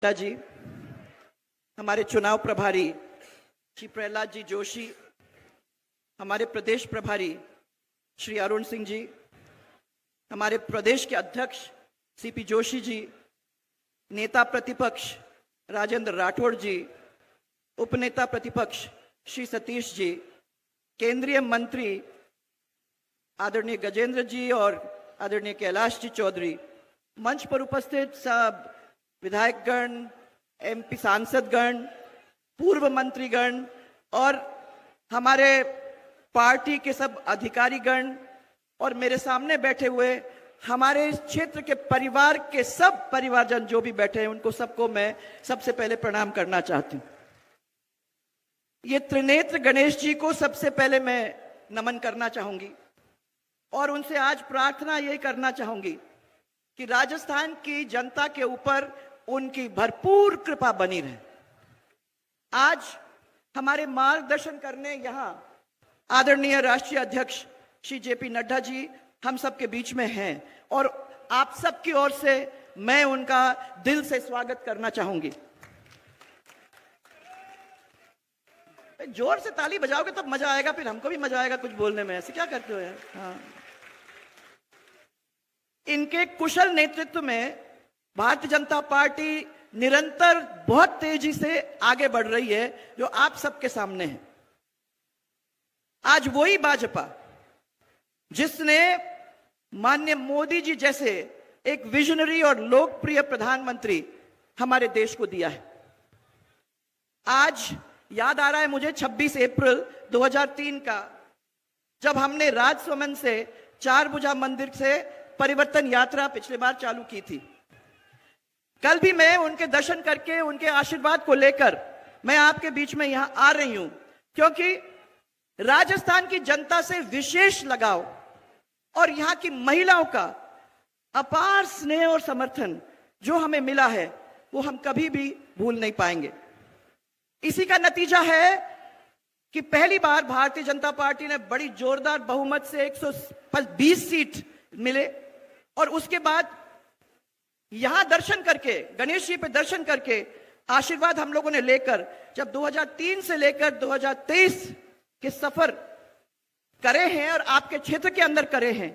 नड्डा जी, हमारे चुनाव प्रभारी श्री प्रहलाद जी जोशी, हमारे प्रदेश प्रभारी श्री अरुण सिंह जी, हमारे प्रदेश के अध्यक्ष सीपी जोशी जी, नेता प्रतिपक्ष राजेंद्र राठौड़ जी, उपनेता प्रतिपक्ष श्री सतीश जी, केंद्रीय मंत्री आदरणीय गजेंद्र जी और आदरणीय कैलाश जी चौधरी, मंच पर उपस्थित सब विधायकगण, एमपी सांसदगण, पूर्व मंत्रीगण और हमारे पार्टी के सब अधिकारीगण और मेरे सामने बैठे हुए हमारे इस क्षेत्र के परिवार के सब परिवारजन जो भी बैठे हैं, उनको सबको मैं सबसे पहले प्रणाम करना चाहती हूँ। ये त्रिनेत्र गणेश जी को सबसे पहले मैं नमन करना चाहूंगी और उनसे आज प्रार्थना यही करना चाहूंगी कि राजस्थान की जनता के ऊपर उनकी भरपूर कृपा बनी रहे। आज हमारे मार्गदर्शन करने यहाँ आदरणीय राष्ट्रीय अध्यक्ष श्री जेपी नड्डा जी हम सबके बीच में हैं और आप सबकी ओर से मैं उनका दिल से स्वागत करना चाहूंगी। जोर से ताली बजाओगे तब मजा आएगा, फिर हमको भी मजा आएगा कुछ बोलने में। ऐसे क्या करते हो यार? हाँ। इनके कुशल नेतृत्व में भारतीय जनता पार्टी निरंतर बहुत तेजी से आगे बढ़ रही है, जो आप सबके सामने है। आज वही भाजपा जिसने माननीय मोदी जी जैसे एक विजनरी और लोकप्रिय प्रधानमंत्री हमारे देश को दिया है। आज याद आ रहा है मुझे 26 अप्रैल 2003 का, जब हमने राजसमंद से चारभुजा मंदिर से परिवर्तन यात्रा पिछले बार चालू की थी। कल भी मैं उनके दर्शन करके उनके आशीर्वाद को लेकर मैं आपके बीच में यहां आ रही हूं, क्योंकि राजस्थान की जनता से विशेष लगाव और यहां की महिलाओं का अपार स्नेह और समर्थन जो हमें मिला है वो हम कभी भी भूल नहीं पाएंगे। इसी का नतीजा है कि पहली बार भारतीय जनता पार्टी ने बड़ी जोरदार बहुमत से 120 सीट मिले और उसके बाद यहां दर्शन करके, गणेश जी पे दर्शन करके आशीर्वाद हम लोगों ने लेकर जब 2003 से लेकर 2023 के सफर करे हैं और आपके क्षेत्र के अंदर करे हैं,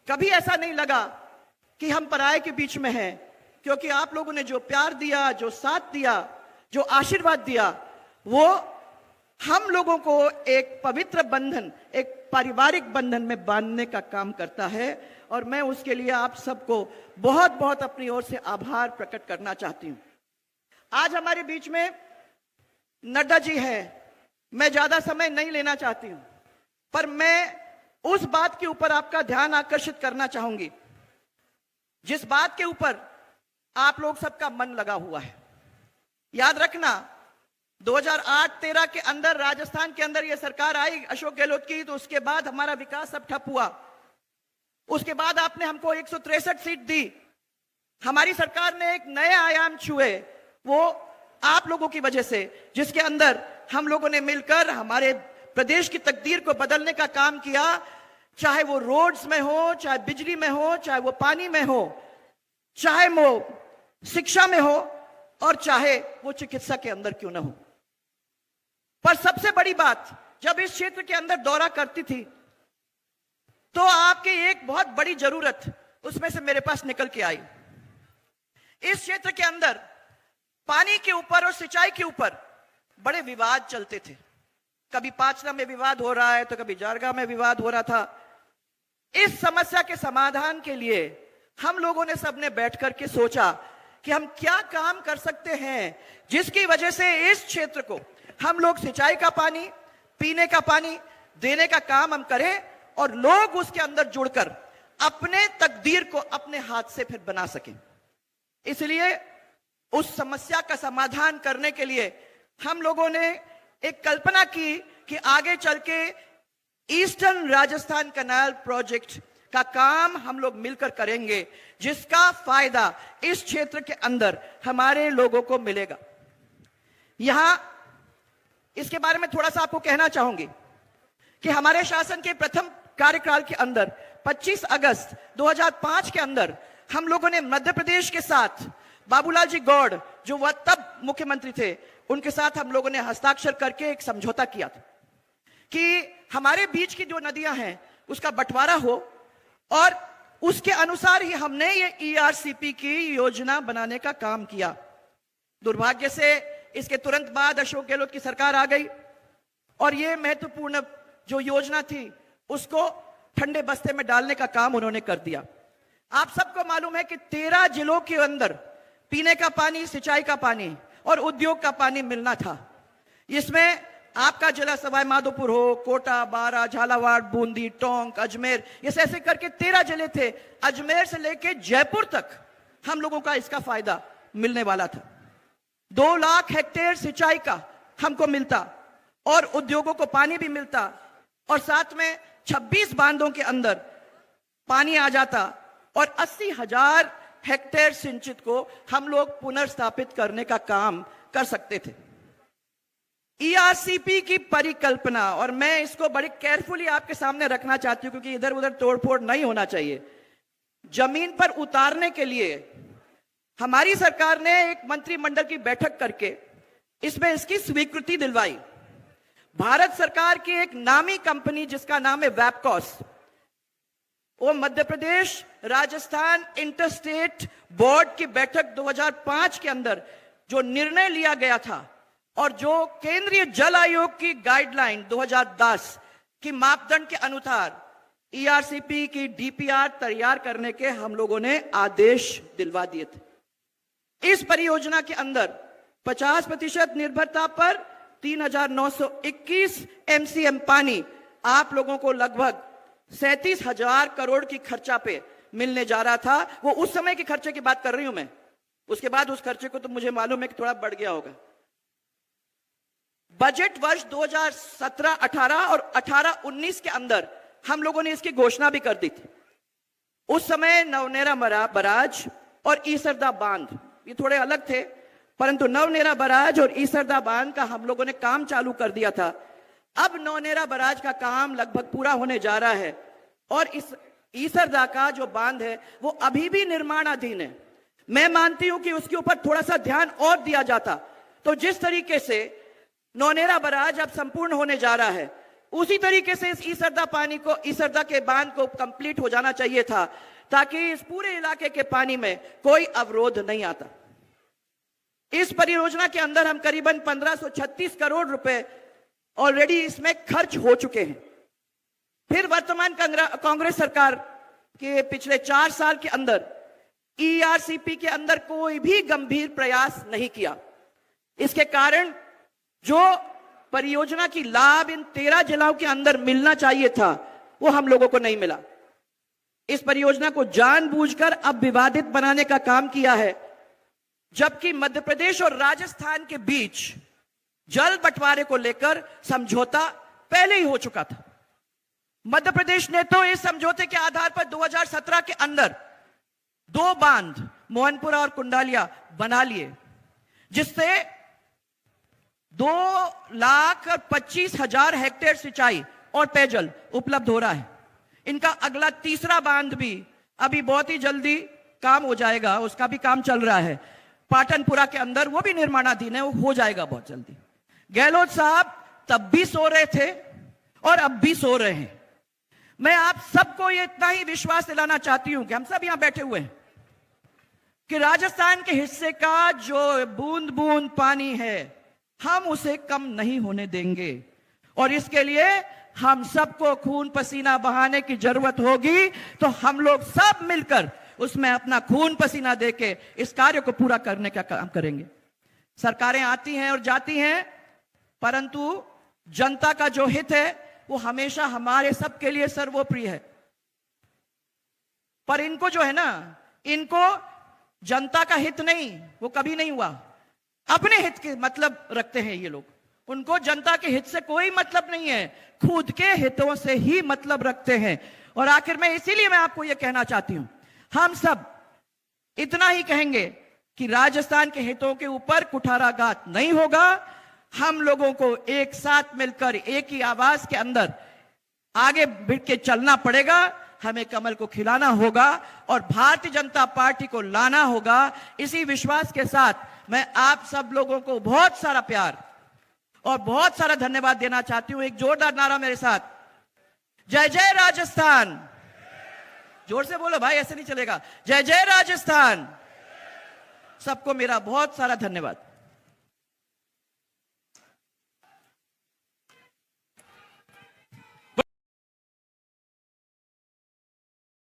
कभी ऐसा नहीं लगा कि हम पराये के बीच में हैं, क्योंकि आप लोगों ने जो प्यार दिया, जो साथ दिया, जो आशीर्वाद दिया, वो हम लोगों को एक पवित्र बंधन, एक पारिवारिक बंधन में बांधने का काम करता है और मैं उसके लिए आप सबको बहुत बहुत अपनी ओर से आभार प्रकट करना चाहती हूं। आज हमारे बीच में नड्डा जी हैं। मैं ज्यादा समय नहीं लेना चाहती हूं, पर मैं उस बात के ऊपर आपका ध्यान आकर्षित करना चाहूंगी जिस बात के ऊपर आप लोग सबका मन लगा हुआ है। याद रखना, 2008-13 के अंदर राजस्थान के अंदर यह सरकार आई अशोक गहलोत की, तो उसके बाद हमारा विकास सब ठप हुआ। उसके बाद आपने हमको 163 सीट दी। हमारी सरकार ने एक नए आयाम छुए, वो आप लोगों की वजह से, जिसके अंदर हम लोगों ने मिलकर हमारे प्रदेश की तकदीर को बदलने का काम किया, चाहे वो रोड्स में हो, चाहे बिजली में हो, चाहे वो पानी में हो, चाहे वो शिक्षा में हो और चाहे वो चिकित्सा के अंदर क्यों ना हो। पर सबसे बड़ी बात, जब इस क्षेत्र के अंदर दौरा करती थी तो आपकी एक बहुत बड़ी जरूरत उसमें से मेरे पास निकल के आई। इस क्षेत्र के अंदर पानी के ऊपर और सिंचाई के ऊपर बड़े विवाद चलते थे। कभी पाचना में विवाद हो रहा है तो कभी जारगा में विवाद हो रहा था। इस समस्या के समाधान के लिए हम लोगों ने सबने बैठ करके सोचा कि हम क्या काम कर सकते हैं जिसकी वजह से इस क्षेत्र को हम लोग सिंचाई का पानी, पीने का पानी देने का काम हम करें और लोग उसके अंदर जुड़कर अपने तकदीर को अपने हाथ से फिर बना सकें। इसलिए उस समस्या का समाधान करने के लिए हम लोगों ने एक कल्पना की कि आगे चल के ईस्टर्न राजस्थान कैनाल प्रोजेक्ट का काम हम लोग मिलकर करेंगे, जिसका फायदा इस क्षेत्र के अंदर हमारे लोगों को मिलेगा। यहां इसके बारे में थोड़ा सा आपको कहना चाहूंगी कि हमारे शासन के प्रथम कार्यकाल के अंदर 25 अगस्त 2005 के अंदर हम लोगों ने मध्य प्रदेश के साथ बाबूलाल जी गौड़, जो वह तब मुख्यमंत्री थे, उनके साथ हम लोगों ने हस्ताक्षर करके एक समझौता किया था कि हमारे बीच की जो नदियां हैं उसका बंटवारा हो, और उसके अनुसार ही हमने ये ईआरसीपी की योजना बनाने का काम किया। दुर्भाग्य से इसके तुरंत बाद अशोक गहलोत की सरकार आ गई और ये महत्वपूर्ण जो योजना थी उसको ठंडे बस्ते में डालने का काम उन्होंने कर दिया। आप सबको मालूम है कि 13 जिलों के अंदर पीने का पानी, सिंचाई का पानी और उद्योग का पानी मिलना था। इसमें आपका जिला सवाई माधोपुर हो, कोटा, बारा, झालावाड़, बूंदी, टोंक, अजमेर, ये ऐसे करके 13 जिले थे। अजमेर से लेके जयपुर तक हम लोगों का इसका फायदा मिलने वाला था। 2 लाख हेक्टेयर सिंचाई का हमको मिलता और उद्योगों को पानी भी मिलता, और साथ में 26 बांधों के अंदर पानी आ जाता और 80,000 हेक्टेयर सिंचित को हम लोग पुनर्स्थापित करने का काम कर सकते थे। ईआरसीपी की परिकल्पना, और मैं इसको बड़ी केयरफुली आपके सामने रखना चाहती हूं क्योंकि इधर उधर तोड़फोड़ नहीं होना चाहिए। जमीन पर उतारने के लिए हमारी सरकार ने एक मंत्रिमंडल की बैठक करके इसमें इसकी स्वीकृति दिलवाई। भारत सरकार की एक नामी कंपनी जिसका नाम है वैपकॉस, वो मध्य प्रदेश राजस्थान इंटरस्टेट बोर्ड की बैठक 2005 के अंदर जो निर्णय लिया गया था और जो केंद्रीय जल आयोग की गाइडलाइन 2010 की मापदंड के अनुसार ईआरसीपी की डीपीआर तैयार करने के हम लोगों ने आदेश दिलवा दिए थे। इस परियोजना के अंदर 50% निर्भरता पर 3,921 एमसीएम पानी आप लोगों को लगभग 37,000 करोड़ की खर्चा पे मिलने जा रहा था। वो उस समय के खर्चे की बात कर रही हूं मैं, उसके बाद उस खर्चे को तो मुझे मालूम है कि थोड़ा बढ़ गया होगा। बजट वर्ष 2017-18 और 18-19 के अंदर हम लोगों ने इसकी घोषणा भी कर दी थी। उस समय नवनेरा बराज और ईसरदा बांध ये थोड़े अलग थे, परंतु नवनेरा बराज और ईसरदा बांध का हम लोगों ने काम चालू कर दिया था। अब नवनेरा बराज का काम लगभग पूरा होने जा रहा है और इस ईसरदा का जो बांध है वो अभी भी निर्माणाधीन है। मैं मानती हूं कि उसके ऊपर थोड़ा सा ध्यान और दिया जाता तो जिस तरीके से नवनेरा बराज अब संपूर्ण होने जा रहा है, उसी तरीके से इस ईसरदा के बांध को कंप्लीट हो जाना चाहिए था, ताकि इस पूरे इलाके के पानी में कोई अवरोध नहीं आता। इस परियोजना के अंदर हम करीबन 1536 करोड़ रुपए ऑलरेडी इसमें खर्च हो चुके हैं। फिर वर्तमान कांग्रेस सरकार के पिछले 4 साल के अंदर ईआरसीपी के अंदर कोई भी गंभीर प्रयास नहीं किया। इसके कारण जो परियोजना की लाभ इन 13 जिलों के अंदर मिलना चाहिए था वो हम लोगों को नहीं मिला। इस परियोजना को जानबूझकर अब विवादित बनाने का काम किया है, जबकि मध्य प्रदेश और राजस्थान के बीच जल बंटवारे को लेकर समझौता पहले ही हो चुका था। मध्य प्रदेश ने तो इस समझौते के आधार पर 2017 के अंदर 2 बांध मोहनपुरा और कुंडालिया बना लिए, जिससे 2,25,000 हेक्टेयर सिंचाई और पेयजल उपलब्ध हो रहा है। इनका अगला तीसरा बांध भी अभी बहुत ही जल्दी काम हो जाएगा, उसका भी काम चल रहा है पाटनपुरा के अंदर, वो भी निर्माणाधीन है, वो हो जाएगा बहुत जल्दी। गहलोत साहब तब भी सो रहे थे और अब भी सो रहे हैं। मैं आप सबको ये इतना ही विश्वास दिलाना चाहती हूं कि हम सब यहां बैठे हुए हैं कि राजस्थान के हिस्से का जो बूंद बूंद पानी है हम उसे कम नहीं होने देंगे, और इसके लिए हम सबको खून पसीना बहाने की जरूरत होगी। तो हम लोग सब मिलकर उसमें अपना खून पसीना देके इस कार्य को पूरा करने का काम करेंगे। सरकारें आती हैं और जाती हैं, परंतु जनता का जो हित है वो हमेशा हमारे सबके लिए सर्वोपरि है। पर इनको जो है ना, इनको जनता का हित नहीं, वो कभी नहीं हुआ। अपने हित के मतलब रखते हैं ये लोग, उनको जनता के हित से कोई मतलब नहीं है, खुद के हितों से ही मतलब रखते हैं। और आखिर में इसीलिए मैं आपको यह कहना चाहती हूं, हम सब इतना ही कहेंगे कि राजस्थान के हितों के ऊपर कुठाराघात नहीं होगा। हम लोगों को एक साथ मिलकर एक ही आवाज के अंदर आगे बढ़ के चलना पड़ेगा। हमें कमल को खिलाना होगा और भारतीय जनता पार्टी को लाना होगा। इसी विश्वास के साथ मैं आप सब लोगों को बहुत सारा प्यार और बहुत सारा धन्यवाद देना चाहती हूं। एक जोरदार नारा मेरे साथ, जय जय राजस्थान। जोर से बोलो भाई, ऐसे नहीं चलेगा। जय जय राजस्थान। सबको मेरा बहुत सारा धन्यवाद।